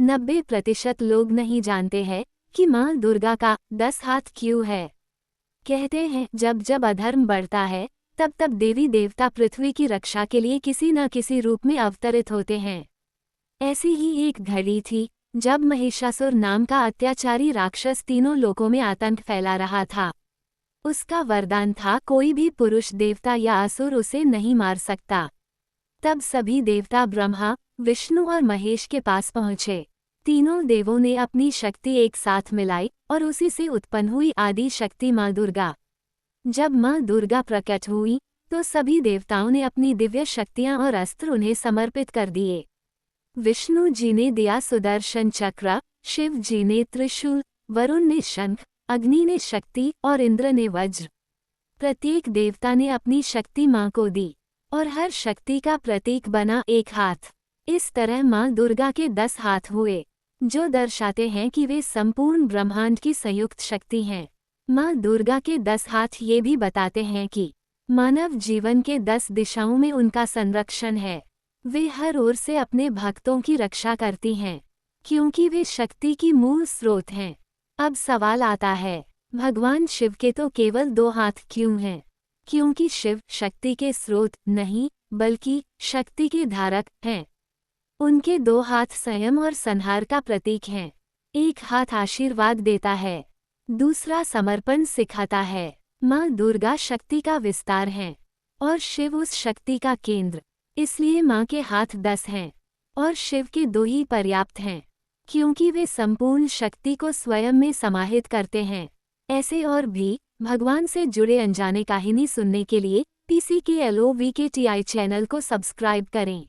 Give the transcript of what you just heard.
90% लोग नहीं जानते हैं कि माँ दुर्गा का 10 हाथ क्यों है। कहते हैं जब जब अधर्म बढ़ता है तब तब देवी देवता पृथ्वी की रक्षा के लिए किसी न किसी रूप में अवतरित होते हैं। ऐसी ही एक घड़ी थी जब महिषासुर नाम का अत्याचारी राक्षस तीनों लोकों में आतंक फैला रहा था। उसका वरदान था कोई भी पुरुष देवता या असुर उसे नहीं मार सकता। तब सभी देवता ब्रह्मा, विष्णु और महेश के पास पहुँचे। तीनों देवों ने अपनी शक्ति एक साथ मिलाई और उसी से उत्पन्न हुई आदि शक्ति माँ दुर्गा। जब माँ दुर्गा प्रकट हुई तो सभी देवताओं ने अपनी दिव्य शक्तियाँ और अस्त्र उन्हें समर्पित कर दिए। विष्णु जी ने दिया सुदर्शन चक्र, शिव जी ने त्रिशूल, वरुण ने शंख, अग्नि ने शक्ति और इंद्र ने वज्र। प्रत्येक देवता ने अपनी शक्ति माँ को दी और हर शक्ति का प्रतीक बना एक हाथ। इस तरह माँ दुर्गा के 10 हाथ हुए, जो दर्शाते हैं कि वे संपूर्ण ब्रह्मांड की संयुक्त शक्ति हैं। माँ दुर्गा के 10 हाथ ये भी बताते हैं कि मानव जीवन के 10 दिशाओं में उनका संरक्षण है। वे हर ओर से अपने भक्तों की रक्षा करती हैं, क्योंकि वे शक्ति की मूल स्रोत हैं। अब सवाल आता है, भगवान शिव के तो केवल 2 हाथ क्यों हैं? क्योंकि शिव शक्ति के स्रोत नहीं, बल्कि शक्ति के धारक हैं। उनके 2 हाथ संयम और संहार का प्रतीक हैं। एक हाथ आशीर्वाद देता है, दूसरा समर्पण सिखाता है। माँ दुर्गा शक्ति का विस्तार है और शिव उस शक्ति का केंद्र। इसलिए माँ के हाथ 10 हैं और शिव के 2 ही पर्याप्त हैं, क्योंकि वे संपूर्ण शक्ति को स्वयं में समाहित करते हैं। ऐसे और भी भगवान से जुड़े अनजाने कहानी सुनने के लिए PCKLOVKTI चैनल को सब्सक्राइब करें।